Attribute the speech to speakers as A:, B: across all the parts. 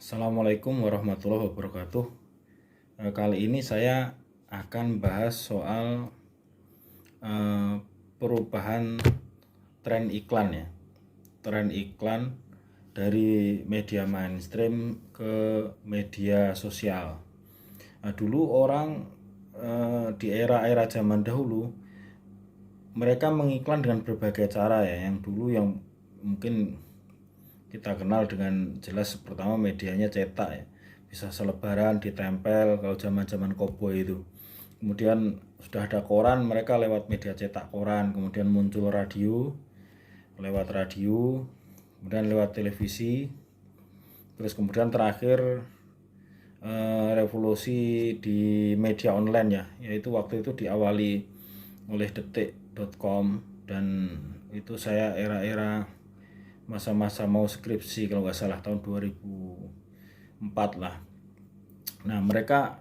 A: Assalamualaikum warahmatullahi wabarakatuh. Kali ini saya akan bahas soal perubahan tren iklan ya. Tren iklan dari media mainstream ke media sosial. Dulu orang di era-era zaman dahulu mereka mengiklan dengan berbagai cara ya. Yang dulu yang mungkin kita kenal dengan jelas, pertama medianya cetak ya, bisa selebaran ditempel kalau zaman-zaman koboi itu. Kemudian sudah ada koran, mereka lewat media cetak koran. Kemudian muncul radio, lewat radio, kemudian lewat televisi. Terus kemudian terakhir revolusi di media online ya, yaitu waktu itu diawali oleh detik.com. Dan itu saya era-era masa-masa mau skripsi kalau nggak salah, tahun 2004 lah. Nah, mereka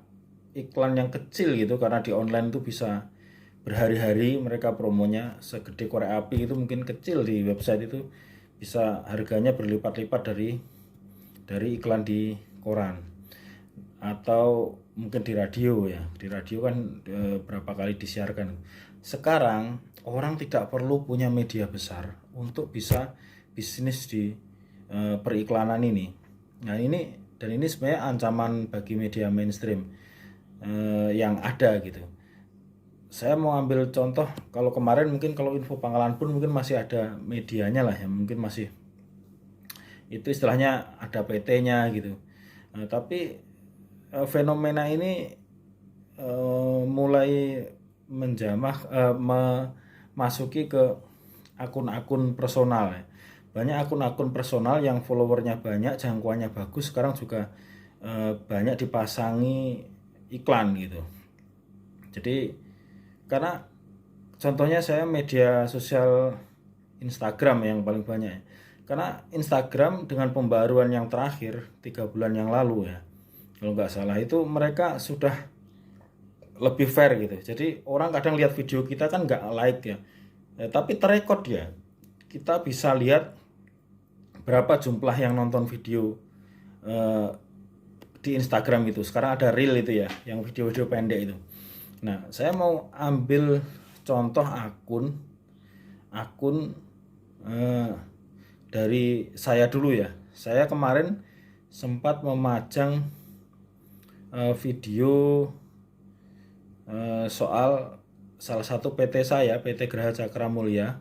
A: iklan yang kecil gitu, karena di online itu bisa berhari-hari mereka promonya, segede korek api itu, mungkin kecil di website itu bisa harganya berlipat-lipat dari iklan di koran atau mungkin di radio ya. Di radio kan berapa kali disiarkan. Sekarang orang tidak perlu punya media besar untuk bisa bisnis di periklanan ini. Nah, ini sebenarnya ancaman bagi media mainstream yang ada gitu. Saya mau ambil contoh, kalau kemarin mungkin kalau Info Pangkalan Bun mungkin masih ada medianya lah ya, mungkin masih itu istilahnya ada PT-nya gitu. Tapi fenomena ini mulai menjamah, memasuki ke akun-akun personal ya. Banyak akun-akun personal yang followernya banyak, jangkauannya bagus, sekarang juga banyak dipasangi iklan gitu. Jadi karena contohnya saya media sosial Instagram yang paling banyak ya. Karena Instagram dengan pembaruan yang terakhir 3 bulan yang lalu ya, kalau nggak salah, itu mereka sudah lebih fair gitu. Jadi orang kadang lihat video kita kan nggak like ya, tapi terekod ya. Kita bisa lihat berapa jumlah yang nonton video di Instagram itu. Sekarang ada Reel itu ya, yang video-video pendek itu. Nah, saya mau ambil contoh akun dari saya dulu ya. Saya kemarin sempat memajang video soal salah satu PT saya, PT Graha Cakra Mulya,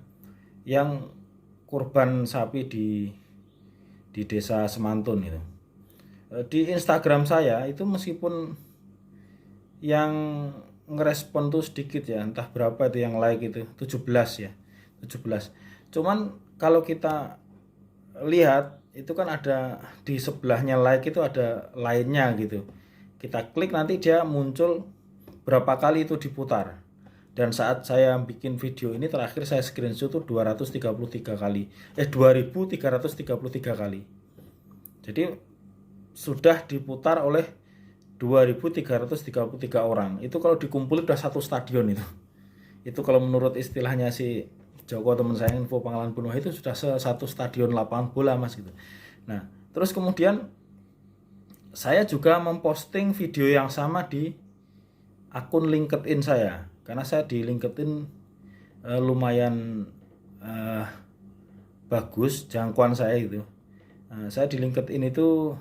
A: yang kurban sapi di desa Semantun itu. Di Instagram saya itu meskipun yang ngerespon tuh sedikit ya, entah berapa itu yang like itu, 17 ya, 17. Cuman kalau kita lihat itu kan ada di sebelahnya like itu ada lainnya gitu. Kita klik nanti dia muncul berapa kali itu diputar. Dan saat saya bikin video ini terakhir saya screenshot tuh 233 kali. 2333 kali. Jadi sudah diputar oleh 2333 orang. Itu kalau dikumpulin udah satu stadion itu. Itu kalau menurut istilahnya si Joko, teman saya, Info Pangkalan Bun, itu sudah satu stadion lapangan bola mas gitu. Nah, terus kemudian saya juga memposting video yang sama di akun LinkedIn saya, karena saya di LinkedIn lumayan bagus jangkauan saya gitu. Saya di LinkedIn itu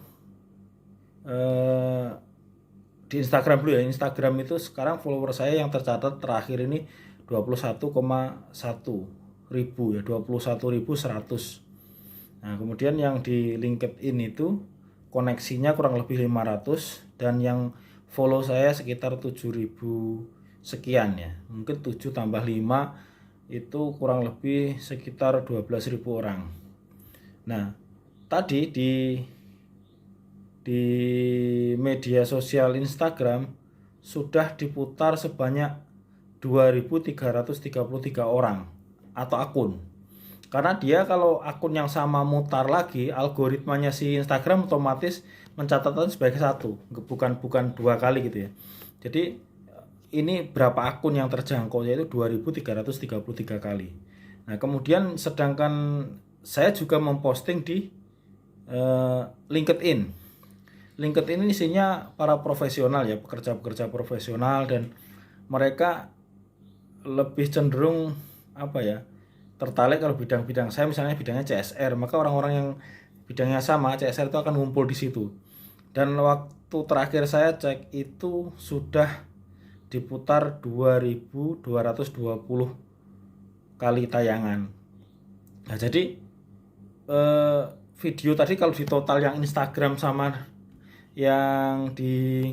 A: di Instagram dulu ya. Instagram itu sekarang follower saya yang tercatat terakhir ini 21,1 ribu ya, 21.100. Nah, kemudian yang di LinkedIn itu koneksinya kurang lebih 500, dan yang follow saya sekitar 7.000 sekian ya. Mungkin 7 tambah 5 itu kurang lebih sekitar 12.000 orang. Nah, tadi di media sosial Instagram sudah diputar sebanyak 2.333 orang atau akun. Karena dia kalau akun yang sama mutar lagi, algoritmanya si Instagram otomatis mencatatkan sebagai satu, bukan 2 kali gitu ya. Jadi ini berapa akun yang terjangkau, yaitu 2.333 kali. Nah, kemudian sedangkan saya juga memposting di LinkedIn. LinkedIn ini isinya para profesional ya, pekerja-pekerja profesional, dan mereka lebih cenderung apa ya, tertarik kalau bidang-bidang saya, misalnya bidangnya CSR, maka orang-orang yang bidangnya sama CSR itu akan ngumpul di situ. Dan waktu terakhir saya cek itu sudah diputar 2220 kali tayangan. Nah, jadi video tadi kalau di total yang Instagram sama yang di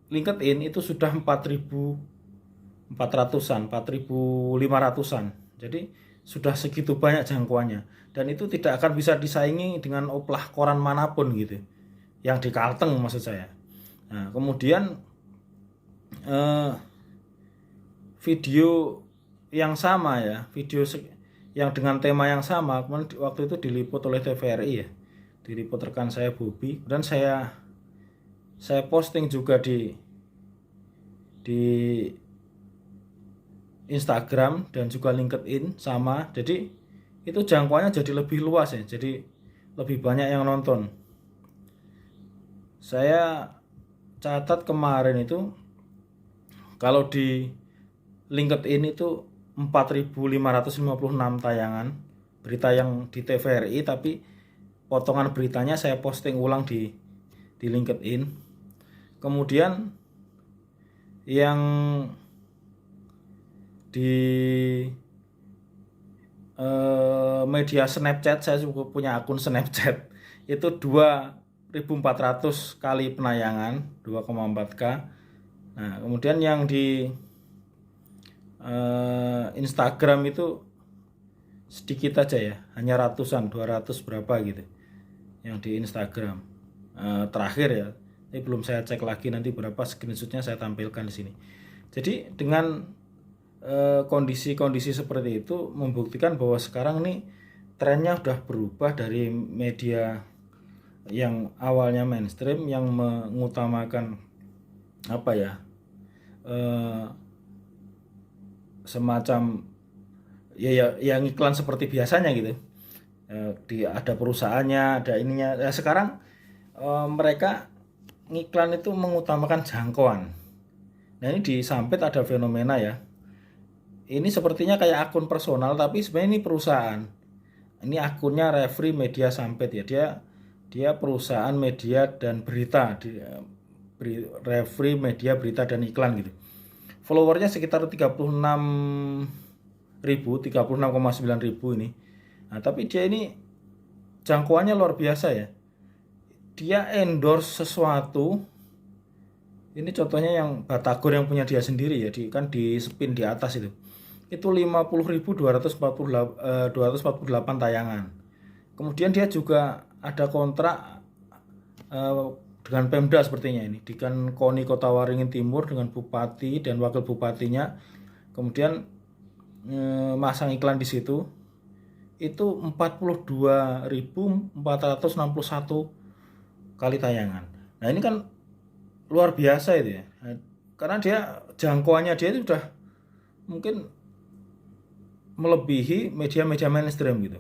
A: LinkedIn itu sudah 4.400-an, 4.500-an. Jadi sudah segitu banyak jangkauannya, dan itu tidak akan bisa disaingi dengan oplah koran manapun gitu, yang di Kalteng maksud saya. Nah, kemudian video yang sama ya, video yang dengan tema yang sama, waktu itu diliput oleh TVRI ya, diliput rekan saya Bobi, dan saya posting juga di Instagram dan juga LinkedIn sama. Jadi itu jangkauannya jadi lebih luas ya, jadi lebih banyak yang nonton. Saya catat kemarin itu kalau di LinkedIn itu 4.556 tayangan berita yang di TVRI, tapi potongan beritanya saya posting ulang di LinkedIn. Kemudian yang di media Snapchat, saya juga punya akun Snapchat, itu 2.400 kali penayangan, 2,4K. Nah, kemudian yang di Instagram itu sedikit aja ya, hanya ratusan, 200 berapa gitu yang di Instagram terakhir ya. Ini belum saya cek lagi, nanti berapa screenshotnya saya tampilkan di sini. Jadi dengan kondisi-kondisi seperti itu membuktikan bahwa sekarang ini trennya udah berubah dari media yang awalnya mainstream yang mengutamakan apa ya, semacam yang iklan seperti biasanya gitu. Ada perusahaannya, ada ininya. Nah, sekarang mereka ngiklan itu mengutamakan jangkauan. Nah, ini di Sampit ada fenomena ya. Ini sepertinya kayak akun personal, tapi sebenarnya ini perusahaan. Ini akunnya Referee Media Sampit ya. Dia perusahaan media dan berita, Referee Media Berita dan Iklan gitu. Followernya sekitar 36,9 ribu ini. Nah, tapi dia ini jangkauannya luar biasa ya. Dia endorse sesuatu. Ini contohnya yang Batagor yang punya dia sendiri ya, kan di spin di atas itu. Itu 50.248 tayangan. Kemudian dia juga ada kontrak dengan Pemda sepertinya ini, dengan KONI Kota Waringin Timur, dengan bupati dan wakil bupatinya. Kemudian masang iklan di situ. Itu 42.461 kali tayangan. Nah, ini kan luar biasa itu ya. Karena dia jangkauannya dia itu sudah mungkin melebihi media-media mainstream gitu.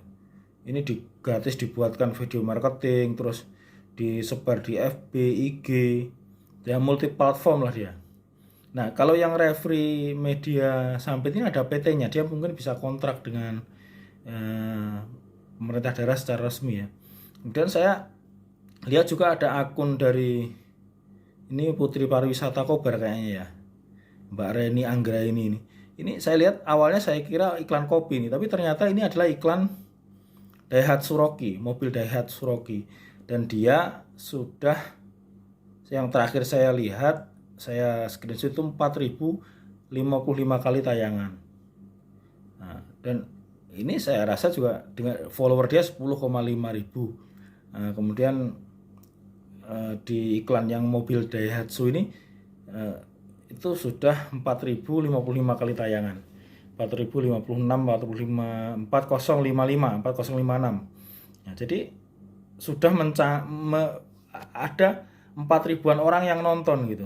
A: Ini gratis dibuatkan video marketing, terus disebar di FB, IG, ya multi platform lah dia. Nah, kalau yang Referee Media Sampit ini ada PT-nya, dia mungkin bisa kontrak dengan pemerintah daerah secara resmi ya. Kemudian saya lihat juga ada akun dari ini Putri Pariwisata Kobar kayaknya ya, Mbak Reni Anggraini ini. Ini saya lihat awalnya saya kira iklan kopi nih, tapi ternyata ini adalah iklan Daihatsu Rocky, mobil Daihatsu Rocky. Dan dia sudah, yang terakhir saya lihat, saya screenshot itu 4.055 kali tayangan. Nah, dan ini saya rasa juga dengan follower dia 10,5 ribu. Nah, kemudian di iklan yang mobil Daihatsu ini itu sudah 4.055 kali tayangan. 4.056, 4055, 4056. Nah, jadi sudah ada 4.000-an orang yang nonton gitu.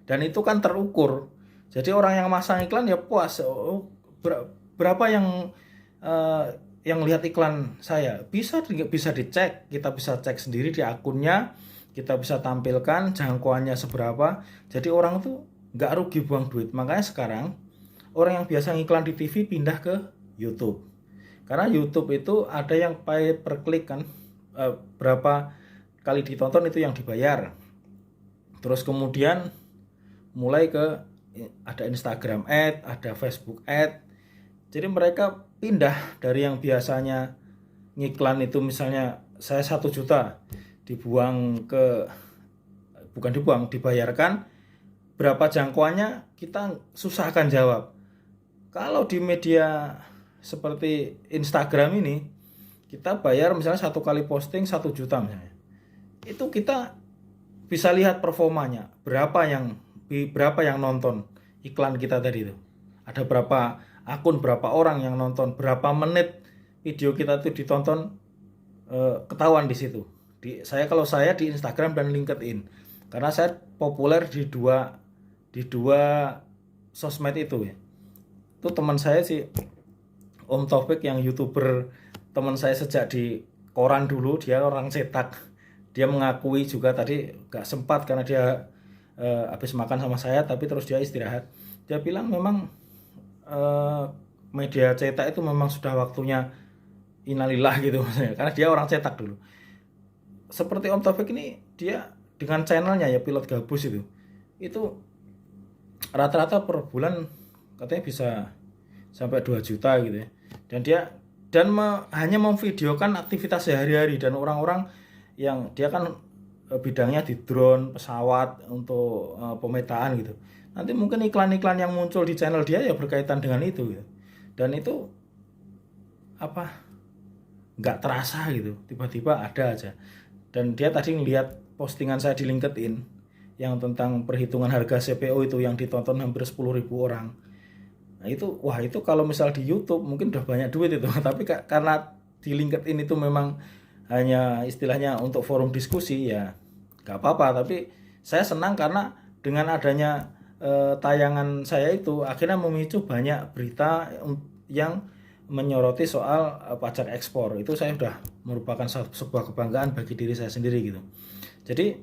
A: Dan itu kan terukur. Jadi orang yang masang iklan ya puas. Berapa yang yang lihat iklan saya bisa dicek, kita bisa cek sendiri di akunnya, kita bisa tampilkan jangkauannya seberapa. Jadi orang tuh nggak rugi buang duit. Makanya sekarang orang yang biasa ngiklan di TV pindah ke YouTube. Karena YouTube itu ada yang pay per klik kan, berapa kali ditonton itu yang dibayar. Terus kemudian mulai ke ada Instagram ad, ada Facebook ad. Jadi mereka pindah dari yang biasanya ngiklan itu misalnya saya 1 juta dibayarkan berapa jangkauannya kita susah akan jawab. Kalau di media seperti Instagram ini kita bayar misalnya 1 kali posting 1 juta misalnya. Itu kita bisa lihat performanya, berapa yang nonton iklan kita tadi itu. Ada berapa akun, berapa orang yang nonton, berapa menit video kita itu ditonton, ketahuan di situ. Kalau saya di Instagram dan LinkedIn, karena saya populer di dua sosmed itu ya. Itu teman saya sih Om Taufik yang YouTuber teman saya sejak di koran dulu, dia orang cetak. Dia mengakui juga tadi gak sempat karena dia habis makan sama saya, tapi terus dia istirahat. Dia bilang memang media cetak itu memang sudah waktunya innalillah gitu maksudnya, karena dia orang cetak dulu. Seperti Om Taufik ini, dia dengan channelnya ya Pilot Gabus itu rata-rata per bulan katanya bisa sampai 2 juta gitu ya. Dan hanya memvideokan aktivitas sehari-hari, dan orang-orang yang dia kan bidangnya di drone, pesawat untuk pemetaan gitu. Nanti mungkin iklan-iklan yang muncul di channel dia ya berkaitan dengan itu gitu. Dan itu nggak terasa gitu, tiba-tiba ada aja. Dan dia tadi ngeliat postingan saya di LinkedIn yang tentang perhitungan harga CPO itu yang ditonton hampir 10.000 orang. Nah itu kalau misal di YouTube mungkin udah banyak duit itu. Tapi karena di LinkedIn itu memang hanya istilahnya untuk forum diskusi, ya nggak apa-apa. Tapi saya senang karena dengan adanya tayangan saya itu akhirnya memicu banyak berita yang menyoroti soal pajak ekspor. Itu saya sudah merupakan sebuah kebanggaan bagi diri saya sendiri gitu. Jadi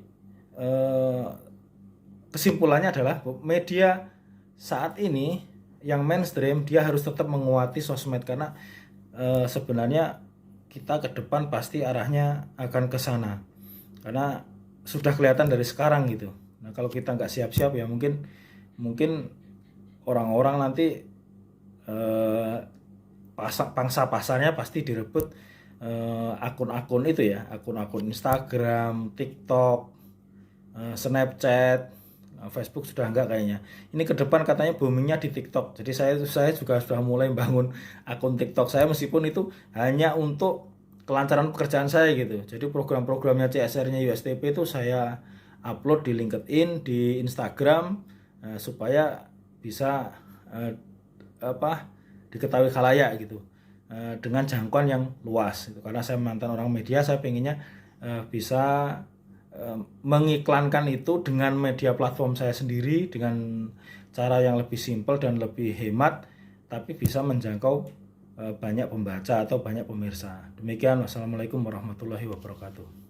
A: kesimpulannya adalah media saat ini yang mainstream dia harus tetap menguati sosmed, karena sebenarnya kita ke depan pasti arahnya akan ke sana, karena sudah kelihatan dari sekarang gitu. Nah kalau kita nggak siap-siap ya mungkin orang-orang nanti pangsa pasarnya pasti direbut akun-akun itu ya, akun-akun Instagram, TikTok, Snapchat, Facebook sudah enggak kayaknya. Ini ke depan katanya boomingnya di TikTok. Jadi saya juga sudah mulai bangun akun TikTok saya, meskipun itu hanya untuk kelancaran pekerjaan saya gitu. Jadi program-programnya CSR-nya USTP itu saya upload di LinkedIn, di Instagram, supaya bisa diketahui khalayak gitu, dengan jangkauan yang luas gitu. Karena saya mantan orang media, saya pengennya bisa mengiklankan itu dengan media platform saya sendiri dengan cara yang lebih simpel dan lebih hemat, tapi bisa menjangkau banyak pembaca atau banyak pemirsa. Demikian, wassalamualaikum warahmatullahi wabarakatuh.